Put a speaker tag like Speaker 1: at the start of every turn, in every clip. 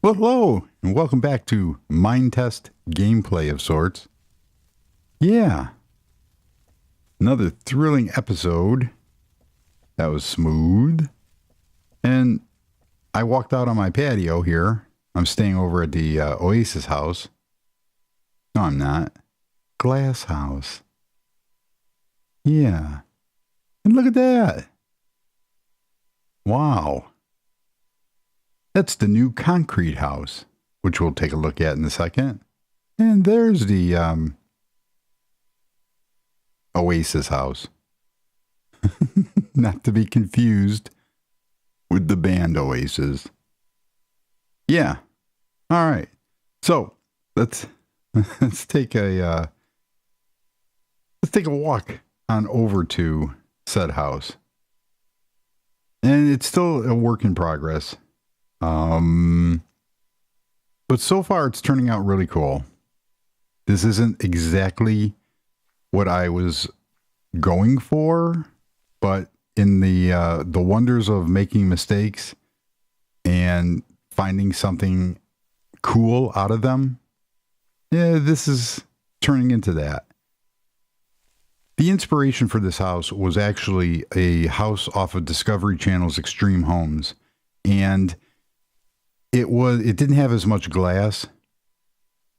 Speaker 1: Well, hello, and welcome back to Minetest gameplay of sorts. Yeah, another thrilling episode. That was smooth. And I walked out on my patio here. I'm staying over at the Oasis house. No, I'm not. Glass house. Yeah. And look at that. Wow. That's the new concrete house, which we'll take a look at in a second. And there's the Oasis house. Not to be confused with the band Oasis. Yeah. All right. So let's take a walk on over to said house. And it's still a work in progress. But so far it's turning out really cool. This isn't exactly what I was going for, but in the wonders of making mistakes and finding something cool out of them, yeah, this is turning into that. The inspiration for this house was actually a house off of Discovery Channel's Extreme Homes, and it didn't have as much glass.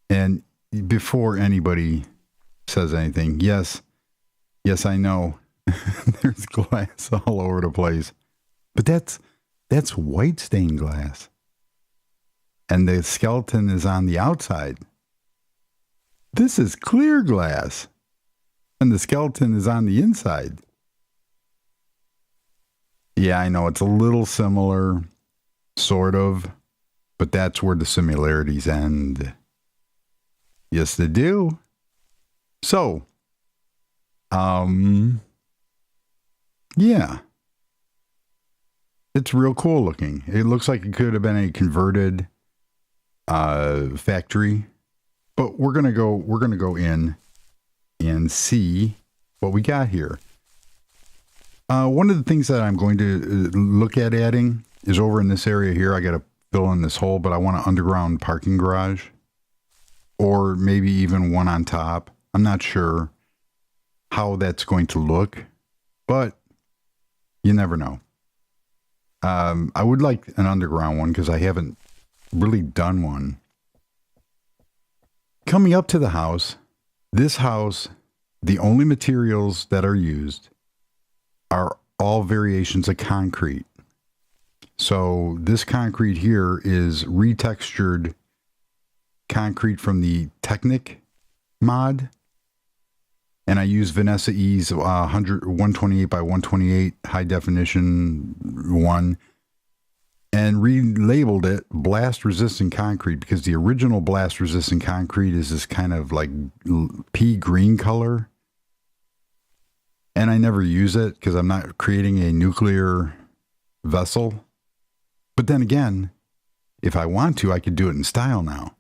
Speaker 1: And before anybody says anything, yes, I know there's glass all over the place, but that's white stained glass, and the skeleton is on the outside. This is clear glass, and the skeleton is on the inside. Yeah, I know it's a little similar, sort of. But that's where the similarities end. Yes, they do. So, yeah. It's real cool looking. It looks like it could have been a converted factory. But we're gonna go in and see what we got here. One of the things that I'm going to look at adding is over in this area here. I got to fill in this hole, but I want an underground parking garage, or maybe even one on top. I'm not sure how that's going to look, but you never know. I would like an underground one because I haven't really done one. Coming up to the house, this house, the only materials that are used are all variations of concrete. So this concrete here is retextured concrete from the Technic mod. And I use Vanessa E's 128 by 128 high definition one and relabeled it blast resistant concrete, because the original blast resistant concrete is this kind of like pea green color. And I never use it because I'm not creating a nuclear vessel. But then again, if I want to, I could do it in style now.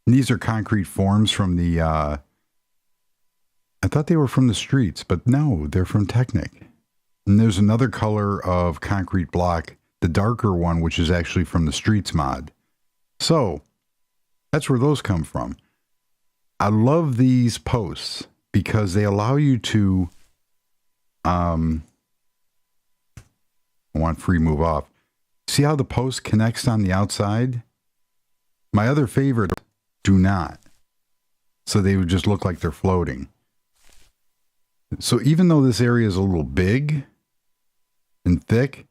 Speaker 1: And these are concrete forms from the, I thought they were from the streets, but no, they're from Technic. And there's another color of concrete block, the darker one, which is actually from the streets mod. So that's where those come from. I love these posts because they allow you to, I want free move off. See how the post connects on the outside? My other favorite do not. So they would just look like they're floating. So even though this area is a little big and thick,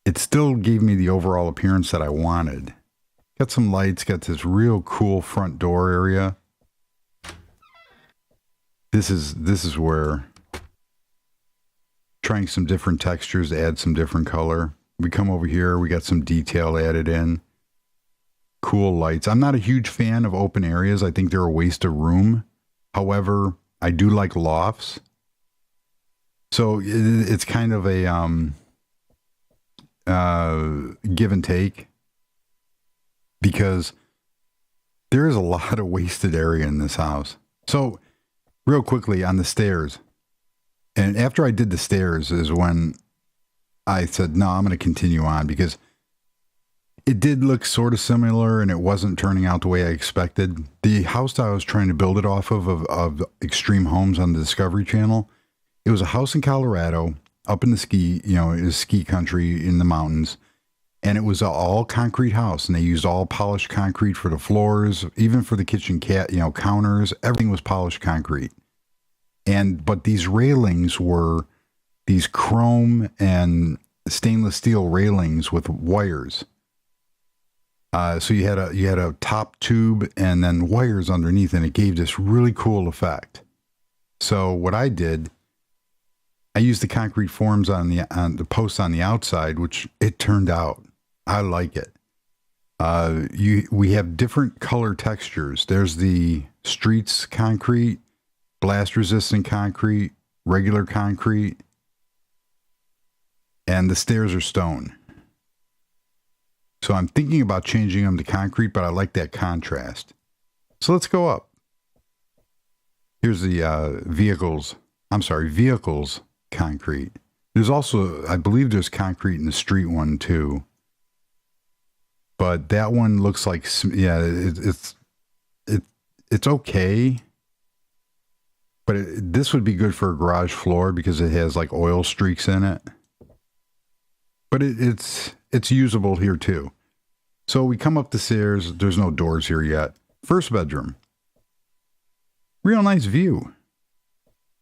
Speaker 1: it still gave me the overall appearance that I wanted. Got some lights, got this real cool front door area. This is where trying some different textures to add some different color. We come over here, we got some detail added in. Cool lights. I'm not a huge fan of open areas. I think they're a waste of room. However, I do like lofts. So it's kind of a give and take, because there is a lot of wasted area in this house. So real quickly on the stairs. And after I did the stairs is when I said, no, I'm going to continue on, because It did look sort of similar, and it wasn't turning out the way I expected. The house that I was trying to build it off of Extreme Homes on the Discovery Channel, it was a house in Colorado, up in the ski, you know, it was ski country in the mountains, and it was an all concrete house, and they used all polished concrete for the floors, even for the kitchen counters. Everything was polished concrete, but these railings were these chrome and stainless steel railings with wires. So you had a top tube and then wires underneath, and it gave this really cool effect. So what I did, I used the concrete forms on the posts on the outside, which it turned out. I like it. We have different color textures. There's the streets concrete, blast resistant concrete, regular concrete, and the stairs are stone. So I'm thinking about changing them to concrete, but I like that contrast. So let's go up. Here's the vehicles concrete. There's also, I believe there's concrete in the street one too. But that one looks like, yeah, it's okay. But this would be good for a garage floor because it has like oil streaks in it. But it's usable here too. So we come up the stairs. There's no doors here yet. First bedroom. Real nice view.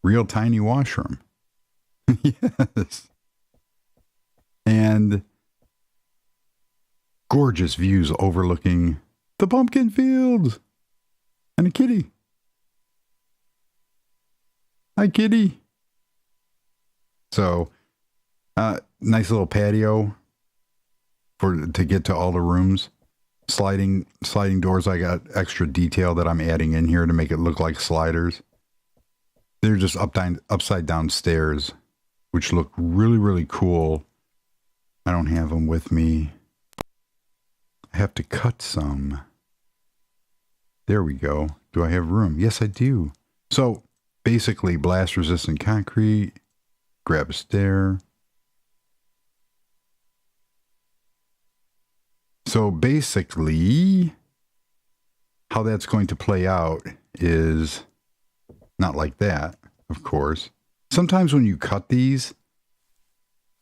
Speaker 1: Real tiny washroom. Yes. And gorgeous views overlooking the pumpkin fields. And a kitty. Hi, kitty. So, nice little patio to get to all the rooms. Sliding doors. I got extra detail that I'm adding in here to make it look like sliders. They're just upside down stairs, which look really, really cool. I don't have them with me. I have to cut some. There we go. Do I have room? Yes, I do. So basically blast resistant concrete. Grab a stair. So basically, how that's going to play out is not like that, of course. Sometimes when you cut these,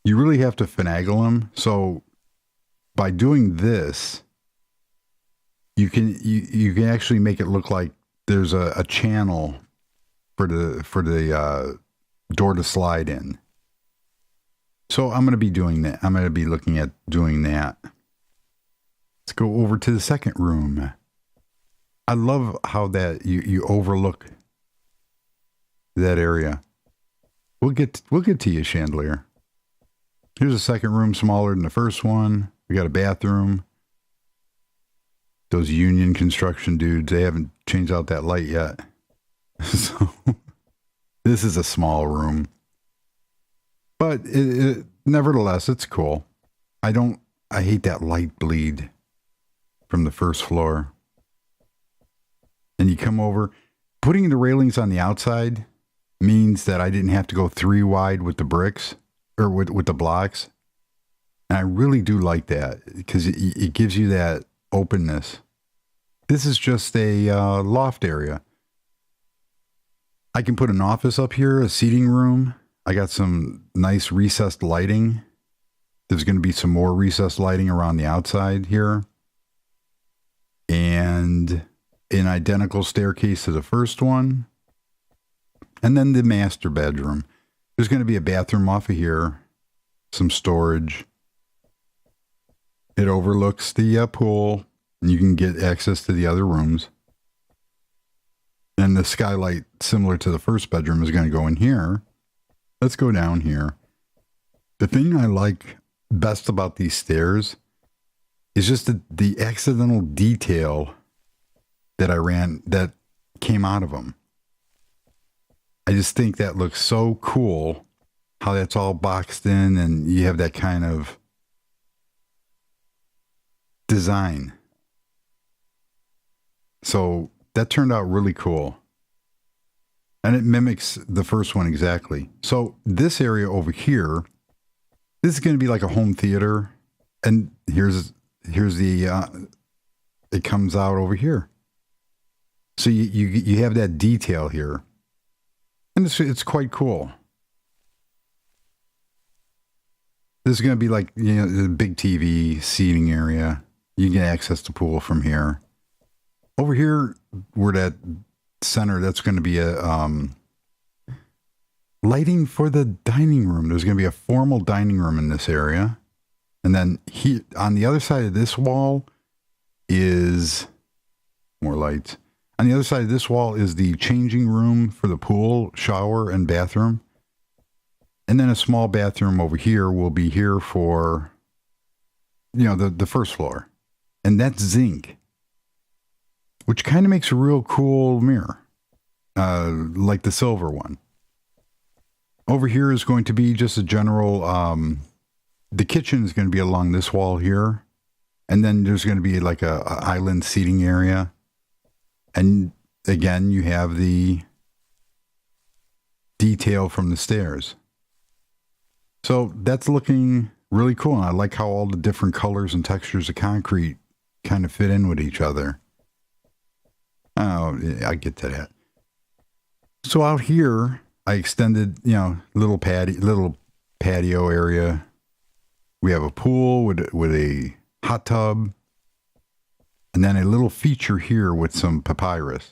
Speaker 1: you really have to finagle them. So by doing this, you can actually make it look like there's a channel for the door to slide in. So I'm going to be doing that. I'm going to be looking at doing that. Let's go over to the second room. I love how that you overlook that area. We'll get to you, chandelier. Here's a second room, smaller than the first one. We got a bathroom. Those Union Construction dudes, they haven't changed out that light yet. So this is a small room. But nevertheless, it's cool. I hate that light bleed from the first floor. And you come over, putting the railings on the outside means that I didn't have to go 3 wide with the bricks or with the blocks. And I really do like that because it gives you that openness. This is just a loft area. I can put an office up here, a seating room. I got some nice recessed lighting. There's going to be some more recessed lighting around the outside here. And an identical staircase to the first one. And then the master bedroom. There's going to be a bathroom off of here. Some storage. It overlooks the pool. And you can get access to the other rooms. And the skylight, similar to the first bedroom, is going to go in here. Let's go down here. The thing I like best about these stairs is just the accidental detail that came out of them. I just think that looks so cool, how that's all boxed in and you have that kind of design. So that turned out really cool. And it mimics the first one exactly. So this area over here, this is going to be like a home theater. And here's here's the, it comes out over here. So you have that detail here. And it's quite cool. This is going to be like, you know, the big TV seating area. You can access the pool from here. Over here, where that center, that's going to be a lighting for the dining room. There's going to be a formal dining room in this area. And then on the other side of this wall is more lights. On the other side of this wall is the changing room for the pool, shower, and bathroom. And then a small bathroom over here will be here for, you know, the first floor. And that's zinc, which kind of makes a real cool mirror, like the silver one. Over here is going to be just a general, the kitchen is going to be along this wall here. And then there's going to be like a island seating area. And again, you have the detail from the stairs. So that's looking really cool. And I like how all the different colors and textures of concrete kind of fit in with each other. Oh, I get to that. So out here, I extended, you know, little patio area. We have a pool with a hot tub. And then a little feature here with some papyrus.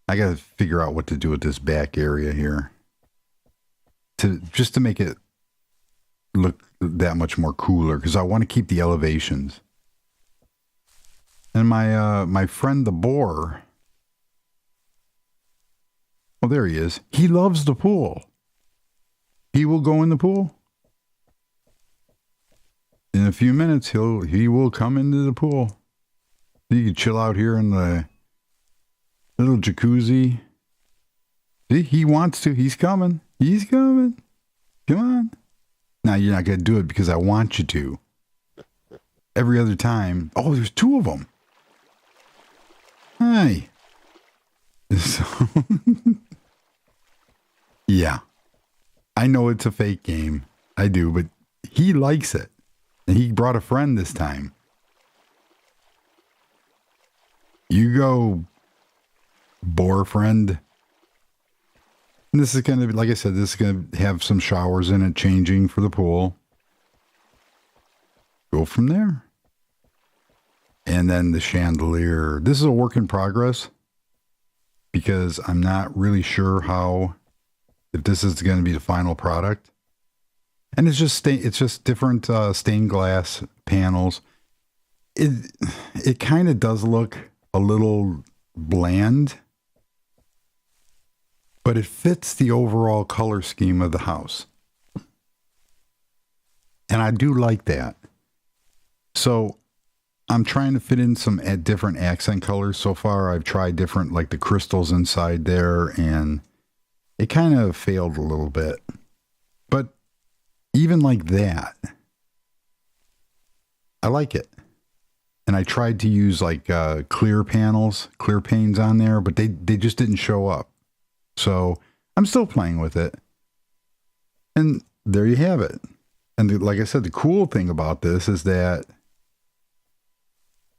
Speaker 1: I got to figure out what to do with this back area here. Just to make it look that much more cooler, because I want to keep the elevations. And my friend the boar, well, there he is. He loves the pool. He will go in the pool. In a few minutes, he will come into the pool. You can chill out here in the little jacuzzi. See, he wants to. He's coming. He's coming. Come on. Now, you're not going to do it because I want you to. Every other time. Oh, there's two of them. Hi. So, yeah. I know it's a fake game. I do, but he likes it. And he brought a friend this time. You go, boar friend. And this is going to be, like I said, this is going to have some showers in it, changing for the pool. Go from there. And then the chandelier. This is a work in progress because I'm not really sure if this is going to be the final product. And it's just different stained glass panels. It kind of does look a little bland, but it fits the overall color scheme of the house. And I do like that. So I'm trying to fit in some different accent colors. So far, I've tried different, like the crystals inside there, and it kind of failed a little bit. But even like that, I like it. And I tried to use like clear panes on there, but they just didn't show up. So I'm still playing with it. And there you have it. And like I said, the cool thing about this is that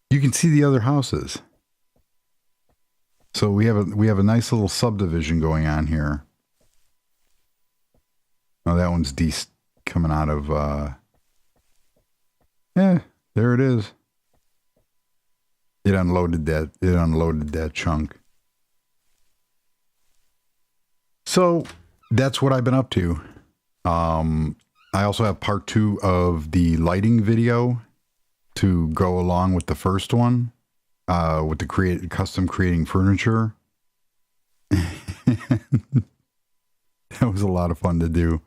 Speaker 1: you can see the other houses. So we have a nice little subdivision going on here. Oh, that one's coming out of, yeah, there it is. It unloaded that chunk. So that's what I've been up to. I also have part 2 of the lighting video to go along with the first one, with the custom creating furniture. That was a lot of fun to do.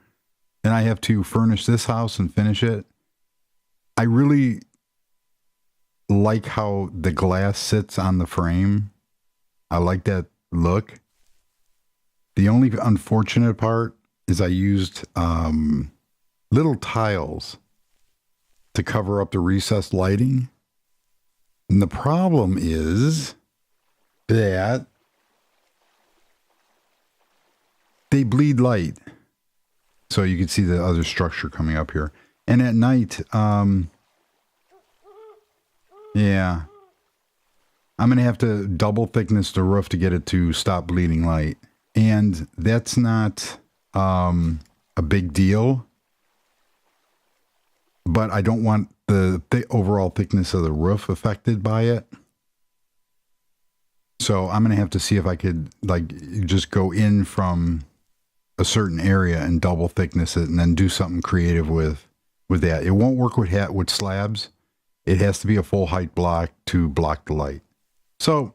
Speaker 1: And I have to furnish this house and finish it. I really like how the glass sits on the frame. I like that look. The only unfortunate part is I used little tiles to cover up the recessed lighting. And the problem is that they bleed light. So you can see the other structure coming up here. And at night, Yeah. I'm going to have to double thickness the roof to get it to stop bleeding light. And that's not a big deal. But I don't want the overall thickness of the roof affected by it. So I'm going to have to see if I could like just go in from a certain area and double thickness it and then do something creative with that. It won't work with slabs. It has to be a full height block to block the light. So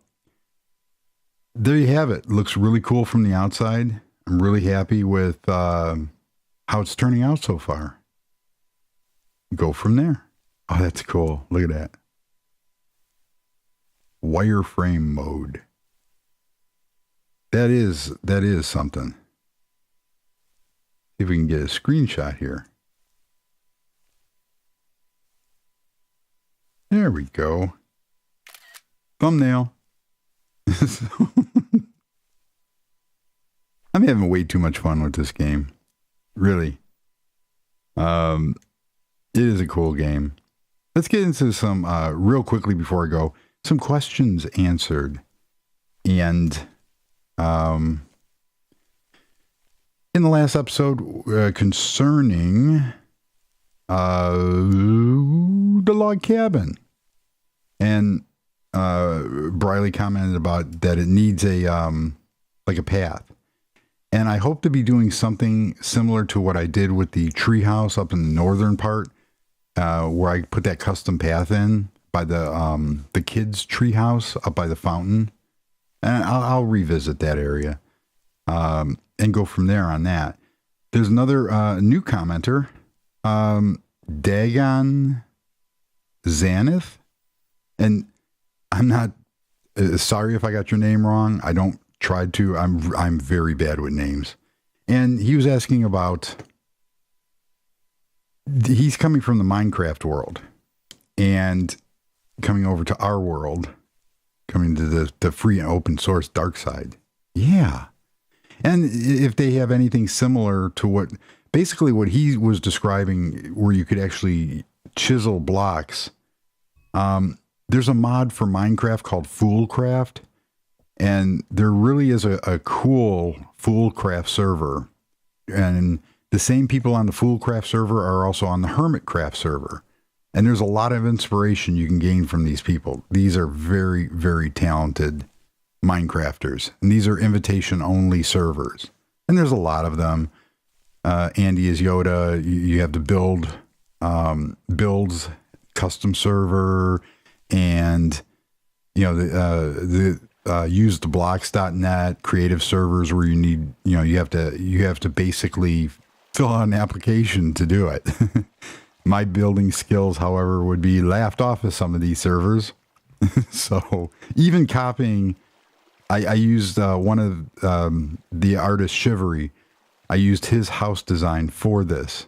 Speaker 1: there you have it. Looks really cool from the outside. I'm really happy with how it's turning out so far. Go from there. Oh, that's cool. Look at that. Wireframe mode. That is something. See if we can get a screenshot here. There we go. Thumbnail. I'm having way too much fun with this game. Really. It is a cool game. Let's get into some, real quickly before I go, some questions answered. And in the last episode concerning the log cabin. And Briley commented about that it needs a like a path. And I hope to be doing something similar to what I did with the treehouse up in the northern part, where I put that custom path in by the kids' treehouse up by the fountain. And I'll revisit that area and go from there on that. There's another new commenter, Dagon Zanith. And I'm not sorry if I got your name wrong. I don't try to. I'm very bad with names. And he was asking about, he's coming from the Minecraft world and coming over to our world, coming to the free and open source dark side. Yeah. And if they have anything similar to what he was describing, where you could actually chisel blocks. There's a mod for Minecraft called Foolcraft, and there really is a cool Foolcraft server. And the same people on the Foolcraft server are also on the Hermitcraft server. And there's a lot of inspiration you can gain from these people. These are very, very talented Minecrafters. And these are invitation-only servers. And there's a lot of them. Andy is Yoda. You have the builds custom server, and the usetheblocks.net creative servers where you need, you have to basically fill out an application to do it. My building skills, however, would be laughed off of some of these servers. So even copying, I used one of the artist Shivery. I used his house design for this,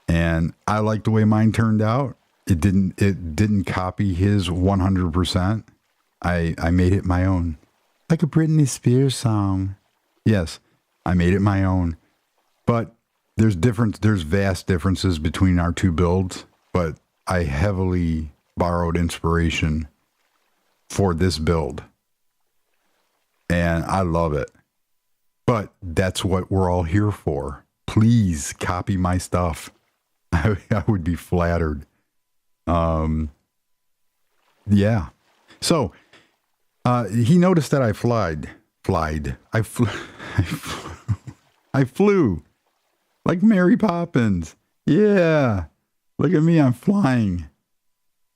Speaker 1: and I like the way mine turned out. It didn't copy his 100%. I made it my own, like a Britney Spears song. Yes, I made it my own. But there's vast differences between our two builds. But I heavily borrowed inspiration for this build, and I love it. But that's what we're all here for. Please copy my stuff. I would be flattered. Yeah. So, he noticed that I I flew like Mary Poppins. Yeah. Look at me. I'm flying.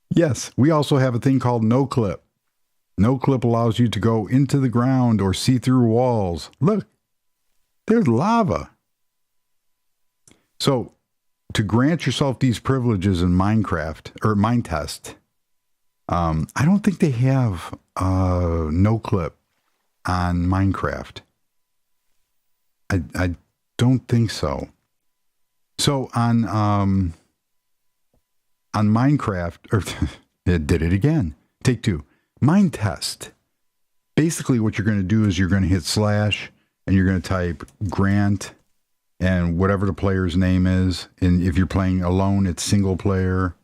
Speaker 1: Yes. We also have a thing called no clip. No clip allows you to go into the ground or see through walls. Look, there's lava. So, to grant yourself these privileges in Minecraft or Minetest, I don't think they have no clip on Minecraft. I don't think so. So on Minecraft, or it did it again. Take two. Minetest. Basically, what you're going to do is you're going to hit / and you're going to type grant and whatever the player's name is. And if you're playing alone, it's single player.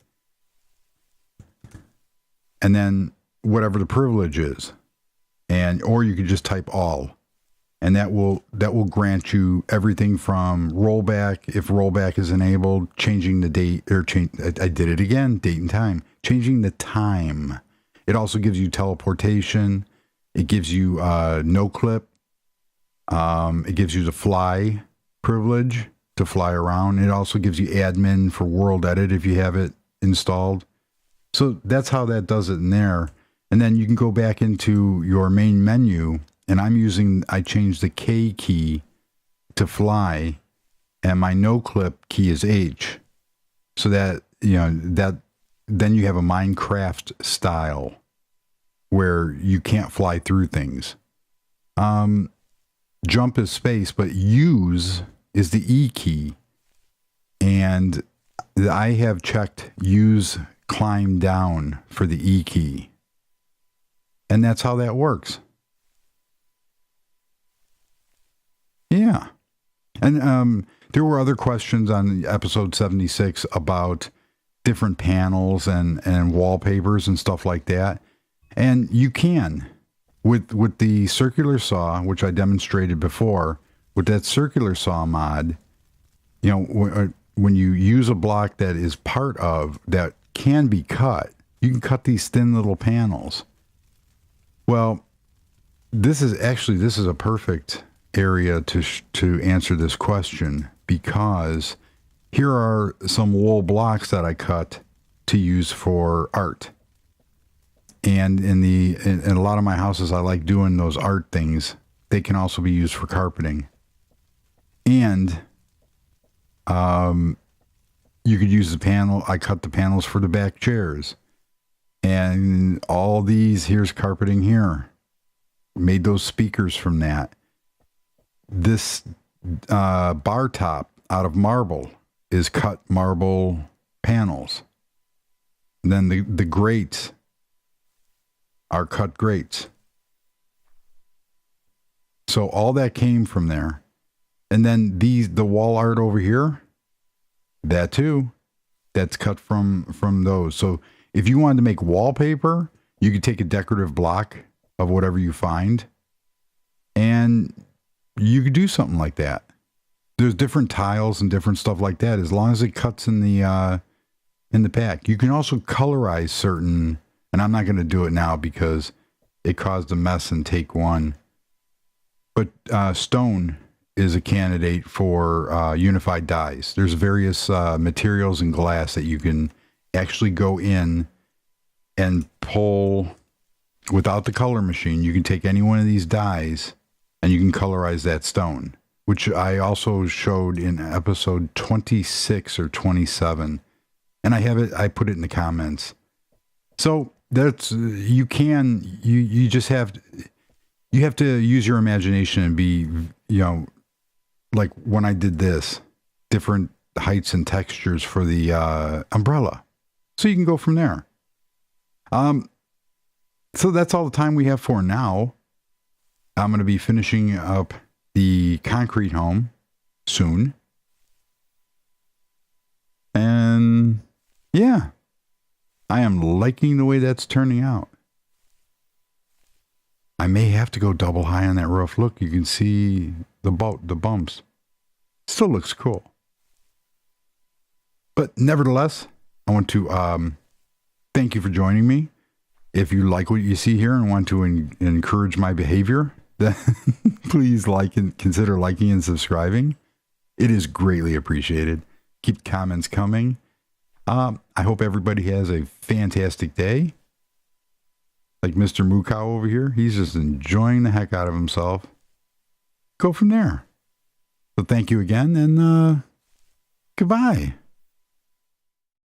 Speaker 1: and then whatever the privilege is, or you could just type all, and that will grant you everything from rollback, if rollback is enabled, changing the date, or I did it again, date and time, changing the time. It also gives you teleportation. It gives you no clip. It gives you the fly privilege to fly around. It also gives you admin for world edit if you have it installed. So that's how that does it in there. And then you can go back into your main menu, and I changed the K key to fly, and my no clip key is H. So that, then you have a Minecraft style where you can't fly through things. Jump is space, but use is the E key. And I have checked use climb down for the E key. And that's how that works. Yeah. And there were other questions on episode 76 about different panels and wallpapers and stuff like that. And you can, with the circular saw, which I demonstrated before, with that circular saw mod, when you use a block that is part of, that can be cut, you can cut these thin little panels. Well, this is a perfect area to answer this question, because here are some wool blocks that I cut to use for art. And in a lot of my houses, I like doing those art things. They can also be used for carpeting. And you could use the panel. I cut the panels for the back chairs. And all these, here's carpeting here. Made those speakers from that. This bar top out of marble is cut marble panels. And then the grates are cut grates. So all that came from there. And then the wall art over here, that too, that's cut from those. So if you wanted to make wallpaper, you could take a decorative block of whatever you find, and you could do something like that. There's different tiles and different stuff like that, as long as it cuts in the pack. You can also colorize certain, and I'm not going to do it now because it caused a mess in take one. But stone is a candidate for unified dyes. There's various materials and glass that you can actually go in and pull without the color machine. You can take any one of these dyes and you can colorize that stone, which I also showed in episode 26 or 27. And I put it in the comments. So that's, you just have to use your imagination and be, like when I did this, different heights and textures for the umbrella. So you can go from there. So that's all the time we have for now. I'm going to be finishing up the concrete home soon. And yeah, I am liking the way that's turning out. I may have to go double high on that roof. Look, you can see the bumps. Still looks cool. But nevertheless, I want to thank you for joining me. If you like what you see here and want to encourage my behavior, then please consider liking and subscribing. It is greatly appreciated. Keep comments coming. I hope everybody has a fantastic day. Like Mr. Mookow over here, he's just enjoying the heck out of himself. Go from there. So thank you again, and goodbye.